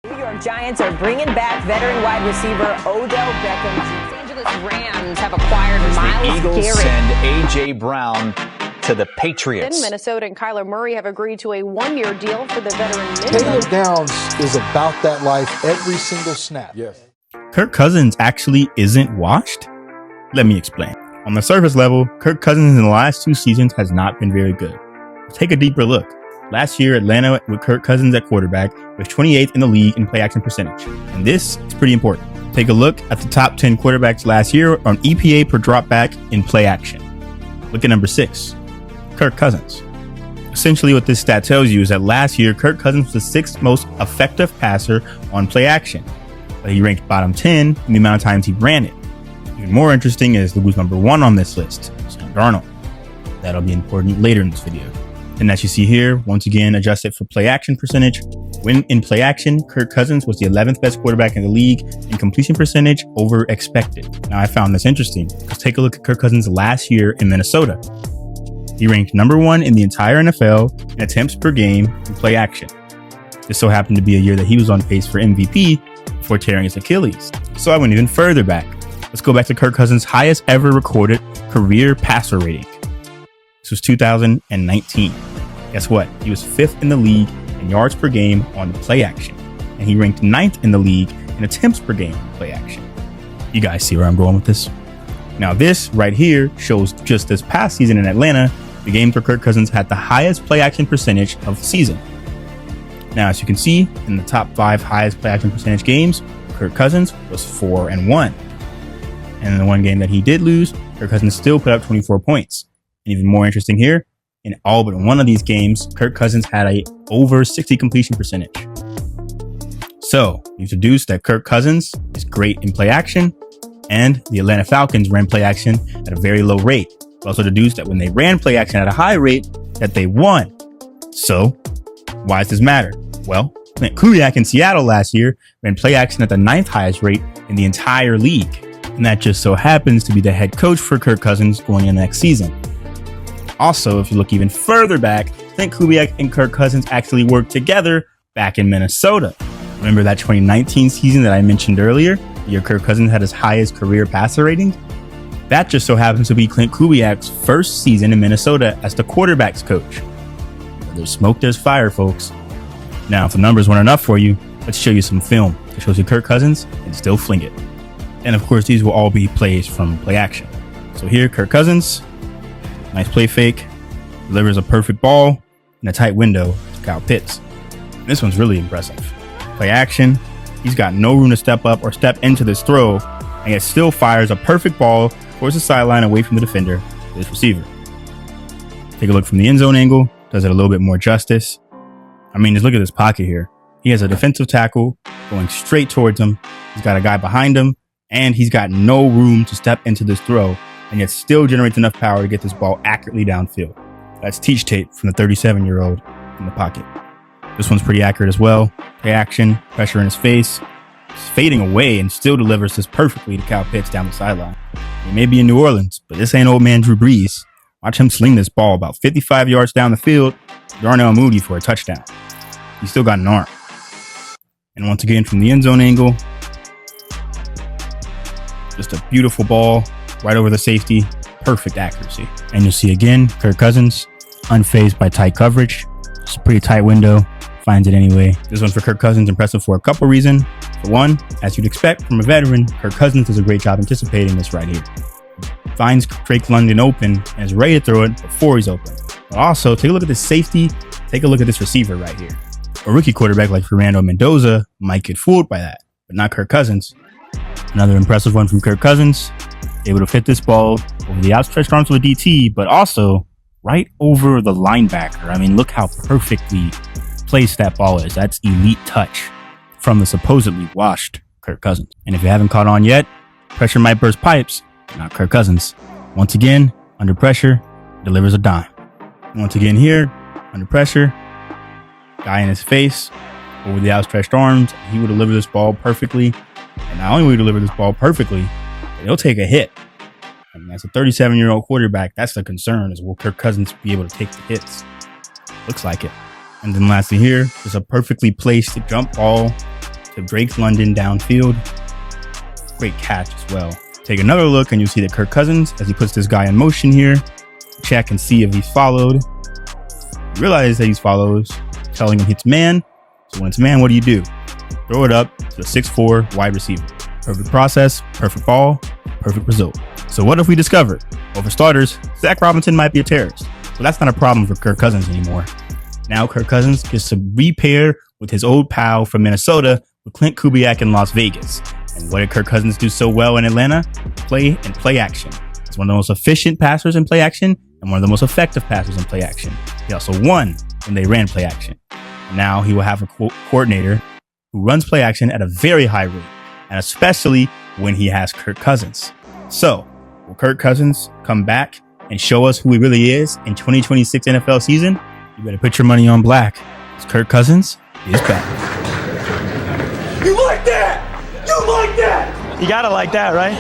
New York Giants are bringing back veteran wide receiver Odell Beckham. Los Angeles Rams have acquired Myles Eagles Garrett. send A.J. Brown to the Patriots. Minnesota and Kyler Murray have agreed to a one-year deal for the veteran Caleb Downs is about that life every single snap. Yes. Kirk Cousins actually isn't washed? Let me explain. On the surface level, Kirk Cousins in the last 2 seasons has not been very good. Let's take a deeper look. Last year, Atlanta with Kirk Cousins at quarterback was 28th in the league in play action percentage. And this is pretty important. Take a look at the top 10 quarterbacks last year on EPA per dropback in play action. Look at number 6, Kirk Cousins. Essentially what this stat tells you is that last year, Kirk Cousins was the 6th most effective passer on play action. But he ranked bottom 10 in the amount of times he ran it. Even more interesting is who's number 1 on this list, Sam Darnold. That'll be important later in this video. And as you see here, once again, adjusted for play action percentage. When in play action, Kirk Cousins was the 11th best quarterback in the league in completion percentage over expected. Now I found this interesting because take a look at Kirk Cousins last year in Minnesota. He ranked number 1 in the entire NFL in attempts per game in play action. This so happened to be a year that he was on pace for MVP before tearing his Achilles. So I went even further back. Let's go back to Kirk Cousins' highest ever recorded career passer rating. This was 2019. Guess what? He was 5th in the league in yards per game on the play action, and he ranked 9th in the league in attempts per game on play action. You guys see where I'm going with this? Now this right here shows just this past season in Atlanta, the games where Kirk Cousins had the highest play action percentage of the season. Now, as you can see, in the top 5 highest play action percentage games, Kirk Cousins was 4-1. And in the one game that he did lose, Kirk Cousins still put up 24 points. And even more interesting here, in all but one of these games, Kirk Cousins had a over 60 completion percentage. So, you deduce that Kirk Cousins is great in play action, and the Atlanta Falcons ran play action at a very low rate. We also deduced that when they ran play action at a high rate, that they won. So, why does this matter? Well, Clint Kubiak in Seattle last year ran play action at the 9th highest rate in the entire league. And that just so happens to be the head coach for Kirk Cousins going into next season. Also, if you look even further back, Clint Kubiak and Kirk Cousins actually worked together back in Minnesota. Remember that 2019 season that I mentioned earlier, the year Kirk Cousins had his highest career passer rating? That just so happens to be Clint Kubiak's first season in Minnesota as the quarterback's coach. Where there's smoke, there's fire, folks. Now, if the numbers weren't enough for you, let's show you some film that shows you Kirk Cousins can still fling it. And of course, these will all be plays from play action. So here, Kirk Cousins, nice play fake, delivers a perfect ball in a tight window to Kyle Pitts. And this one's really impressive. Play action, he's got no room to step up or step into this throw, and yet still fires a perfect ball towards the sideline away from the defender to this receiver. Take a look from the end zone angle, does it a little bit more justice. I mean, just look at this pocket here. He has a defensive tackle going straight towards him. He's got a guy behind him, and he's got no room to step into this throw, and yet still generates enough power to get this ball accurately downfield. That's teach tape from the 37-year-old in the pocket. This one's pretty accurate as well. Play action, pressure in his face. He's fading away and still delivers this perfectly to Kyle Pitts down the sideline. He may be in New Orleans, but this ain't old man Drew Brees. Watch him sling this ball about 55 yards down the field, Darnell Mooney for a touchdown. He's still got an arm. And once again, from the end zone angle, just a beautiful ball right over the safety, perfect accuracy. And you'll see again, Kirk Cousins, unfazed by tight coverage. It's a pretty tight window, finds it anyway. This one for Kirk Cousins, impressive for a couple reasons. For one, as you'd expect from a veteran, Kirk Cousins does a great job anticipating this right here. Finds Drake London open and is ready to throw it before he's open. But also, take a look at this safety, take a look at this receiver right here. A rookie quarterback like Fernando Mendoza might get fooled by that, but not Kirk Cousins. Another impressive one from Kirk Cousins, able to fit this ball over the outstretched arms of a DT, but also right over the linebacker. I mean, look how perfectly placed that ball is. That's elite touch from the supposedly washed Kirk Cousins. And if you haven't caught on yet, pressure might burst pipes, not Kirk Cousins. Once again, under pressure, delivers a dime. Once again here, under pressure, guy in his face, over the outstretched arms, he will deliver this ball perfectly. And not only will he deliver this ball perfectly, but he'll take a hit. And as a 37-year-old quarterback, that's the concern, is will Kirk Cousins be able to take the hits? Looks like it. And then lastly here, there's a perfectly placed jump ball to Drake London downfield. Great catch as well. Take another look and you see that Kirk Cousins, as he puts this guy in motion here, check and see if he's followed. You realize that he's followed, telling him it's man. So when it's man, what do? Throw it up to the 6'4" wide receiver. Perfect process, perfect ball, perfect result. So what if we discover? Well, for starters, Zach Robinson might be a terrorist. So that's not a problem for Kirk Cousins anymore. Now Kirk Cousins gets to repair with his old pal from Minnesota with Clint Kubiak in Las Vegas. And what did Kirk Cousins do so well in Atlanta? Play and play action. He's one of the most efficient passers in play action and one of the most effective passers in play action. He also won when they ran play action. And now he will have a coordinator who runs play action at a very high rate, and especially when he has Kirk Cousins. So, will Kirk Cousins come back and show us who he really is in 2026 NFL season? You better put your money on black, because Kirk Cousins is back. You like that? You like that? You gotta like that, right?